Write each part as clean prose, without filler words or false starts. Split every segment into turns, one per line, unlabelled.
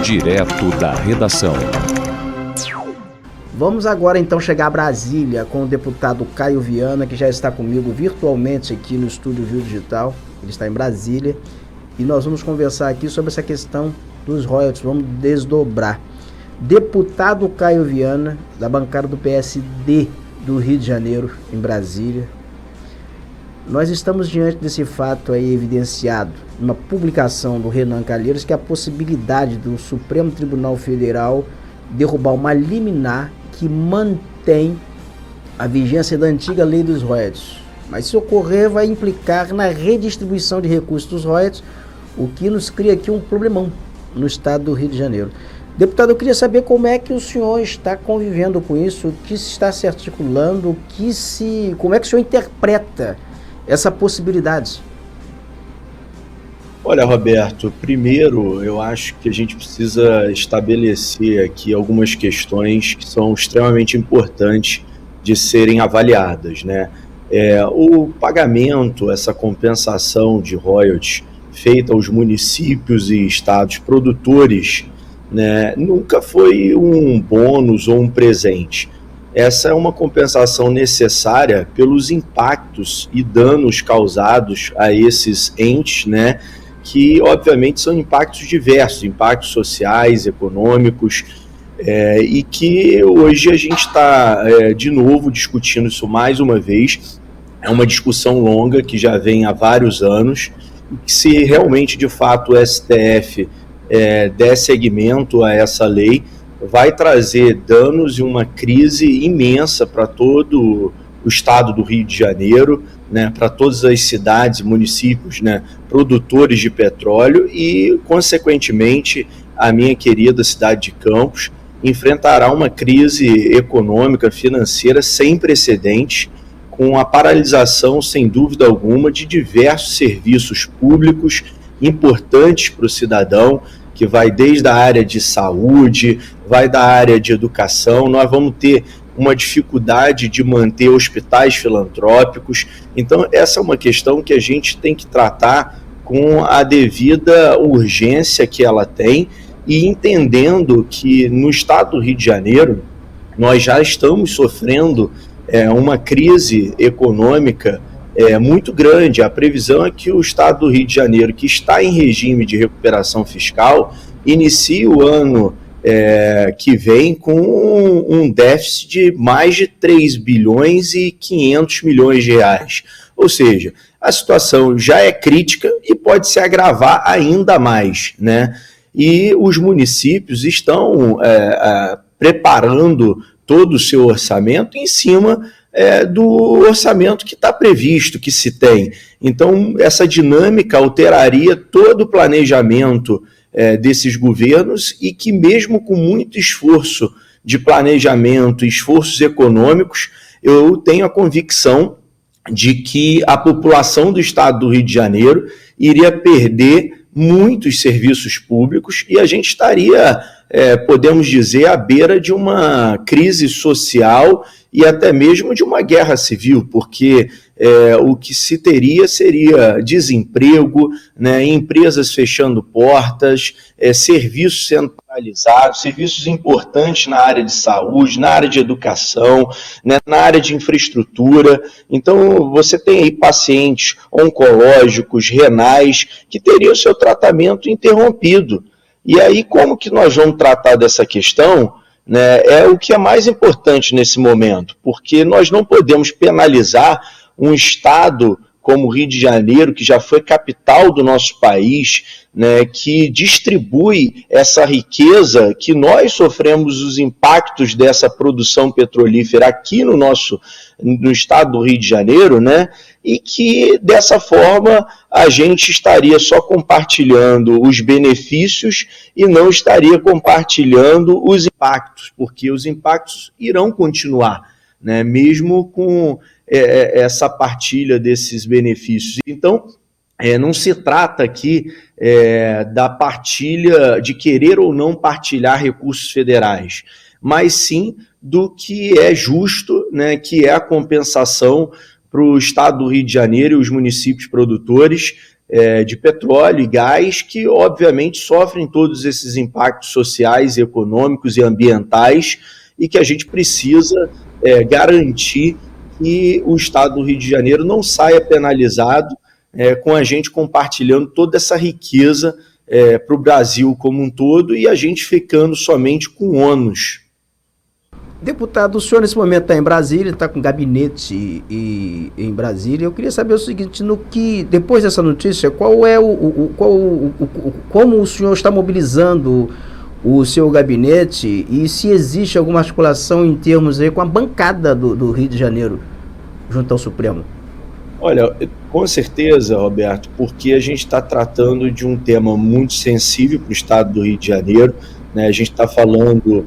Direto da redação.
Vamos agora então chegar a Brasília com o deputado Caio Viana, que já está comigo virtualmente aqui no Estúdio Rio Digital. Ele está em Brasília e nós vamos conversar aqui sobre essa questão dos royalties. Vamos desdobrar. Deputado Caio Viana, da bancada do PSD do Rio de Janeiro, em Brasília. Nós estamos diante desse fato aí evidenciado numa publicação do Renan Calheiros, que é a possibilidade do Supremo Tribunal Federal derrubar uma liminar que mantém a vigência da antiga lei dos royalties. Mas se ocorrer, vai implicar na redistribuição de recursos dos royalties, o que nos cria aqui um problemão no estado do Rio de Janeiro. Deputado, eu queria saber como é que o senhor está convivendo com isso, o que se está se articulando, como é que o senhor interpreta essa possibilidade?
Olha, Roberto, primeiro eu acho que a gente precisa estabelecer aqui algumas questões que são extremamente importantes de serem avaliadas, né? O pagamento, essa compensação de royalties feita aos municípios e estados produtores, né, nunca foi um bônus ou um presente. Essa é uma compensação necessária pelos impactos e danos causados a esses entes, né, que obviamente são impactos diversos, impactos sociais, econômicos, e que hoje a gente está de novo discutindo isso mais uma vez. É uma discussão longa que já vem há vários anos, e que se realmente de fato o STF der seguimento a essa lei, vai trazer danos e uma crise imensa para todo o estado do Rio de Janeiro, né, para todas as cidades e municípios, né, produtores de petróleo e, consequentemente, a minha querida cidade de Campos enfrentará uma crise econômica, financeira sem precedentes, com a paralisação, sem dúvida alguma, de diversos serviços públicos importantes para o cidadão, que vai desde a área de saúde, vai da área de educação. Nós vamos ter uma dificuldade de manter hospitais filantrópicos. Então, essa é uma questão que a gente tem que tratar com a devida urgência que ela tem e entendendo que no estado do Rio de Janeiro nós já estamos sofrendo uma crise econômica muito grande. A previsão é que o estado do Rio de Janeiro, que está em regime de recuperação fiscal, inicie o ano que vem com um déficit de mais de 3 bilhões e 500 milhões de reais. Ou seja, a situação já é crítica e pode se agravar ainda mais, né? E os municípios estão preparando todo o seu orçamento em cima do orçamento que está previsto, que se tem. Então, essa dinâmica alteraria todo o planejamento desses governos e que, mesmo com muito esforço de planejamento, esforços econômicos, eu tenho a convicção de que a população do estado do Rio de Janeiro iria perder muitos serviços públicos e a gente estaria, podemos dizer, à beira de uma crise social e até mesmo de uma guerra civil, porque o que se teria seria desemprego, né, empresas fechando portas, serviços sendo paralisados, serviços importantes na área de saúde, na área de educação, né, na área de infraestrutura. Então, você tem aí pacientes oncológicos, renais, que teriam o seu tratamento interrompido. E aí, como que nós vamos tratar dessa questão? Né, é o que é mais importante nesse momento, porque nós não podemos penalizar um estado como o Rio de Janeiro, que já foi capital do nosso país, né, que distribui essa riqueza, que nós sofremos os impactos dessa produção petrolífera aqui no estado do Rio de Janeiro, né, e que dessa forma a gente estaria só compartilhando os benefícios e não estaria compartilhando os impactos, porque os impactos irão continuar, né, mesmo com essa partilha desses benefícios. Então, não se trata aqui da partilha, de querer ou não partilhar recursos federais, mas sim do que é justo, né, que é a compensação para o estado do Rio de Janeiro e os municípios produtores de petróleo e gás, que obviamente sofrem todos esses impactos sociais, econômicos e ambientais, e que a gente precisa garantir que o Estado do Rio de Janeiro não saia penalizado, com a gente compartilhando toda essa riqueza para o Brasil como um todo e a gente ficando somente com ônus.
Deputado, o senhor nesse momento está em Brasília, está com gabinete em Brasília. Eu queria saber o seguinte, depois dessa notícia, como o senhor está mobilizando o seu gabinete e se existe alguma articulação em termos aí com a bancada do Rio de Janeiro junto ao Supremo?
Olha, com certeza, Roberto, porque a gente está tratando de um tema muito sensível para o Estado do Rio de Janeiro, né? A gente está falando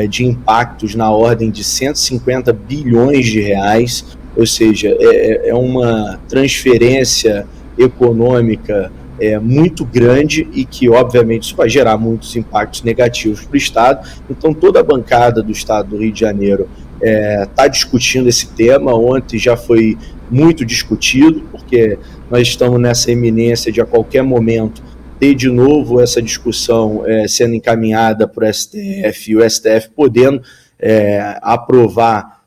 de impactos na ordem de 150 bilhões de reais, ou seja, é uma transferência econômica muito grande e que, obviamente, isso vai gerar muitos impactos negativos para o Estado. Então, toda a bancada do Estado do Rio de Janeiro está discutindo esse tema. Ontem já foi muito discutido, porque nós estamos nessa iminência de, a qualquer momento, ter de novo essa discussão sendo encaminhada para o STF e o STF podendo aprovar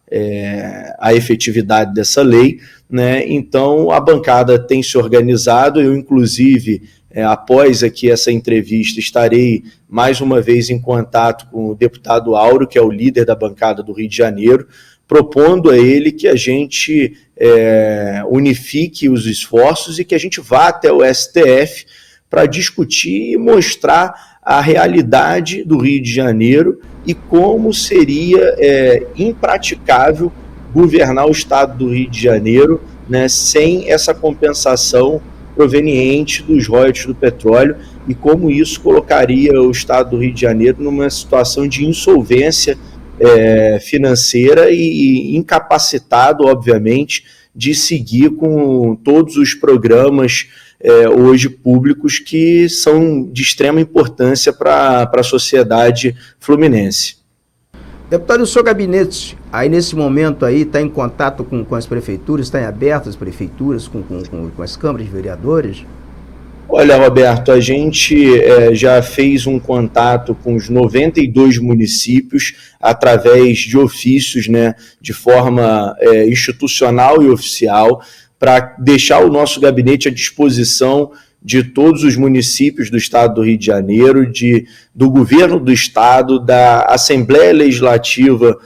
a efetividade dessa lei, né? Então a bancada tem se organizado. Eu, inclusive, após aqui essa entrevista, estarei mais uma vez em contato com o deputado Áureo, que é o líder da bancada do Rio de Janeiro, propondo a ele que a gente unifique os esforços e que a gente vá até o STF para discutir e mostrar a realidade do Rio de Janeiro e como seria impraticável governar o Estado do Rio de Janeiro, né, sem essa compensação proveniente dos royalties do petróleo e como isso colocaria o Estado do Rio de Janeiro numa situação de insolvência financeira e incapacitado, obviamente, de seguir com todos os programas hoje públicos que são de extrema importância para a sociedade fluminense.
Deputado, o seu gabinete, aí nesse momento aí, está em contato com as prefeituras, está em aberto as prefeituras, com as câmaras de vereadores?
Olha, Roberto, a gente já fez um contato com os 92 municípios através de ofícios, né, de forma institucional e oficial, para deixar o nosso gabinete à disposição de todos os municípios do Estado do Rio de Janeiro, do governo do Estado, da Assembleia Legislativa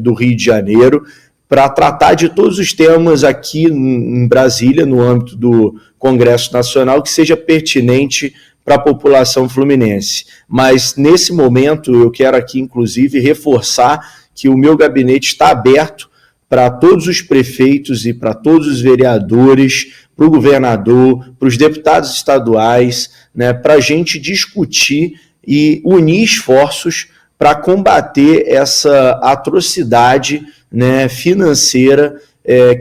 do Rio de Janeiro, para tratar de todos os temas aqui em Brasília, no âmbito do Congresso Nacional, que seja pertinente para a população fluminense. Mas, nesse momento, eu quero aqui, inclusive, reforçar que o meu gabinete está aberto para todos os prefeitos e para todos os vereadores, para o governador, para os deputados estaduais, né, para a gente discutir e unir esforços para combater essa atrocidade, né, financeira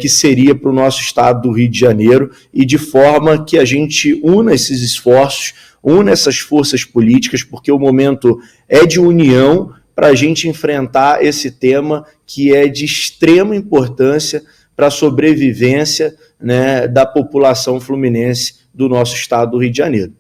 que seria para o nosso estado do Rio de Janeiro, e de forma que a gente una esses esforços, una essas forças políticas, porque o momento é de união para a gente enfrentar esse tema que é de extrema importância para a sobrevivência, né, da população fluminense do nosso estado do Rio de Janeiro.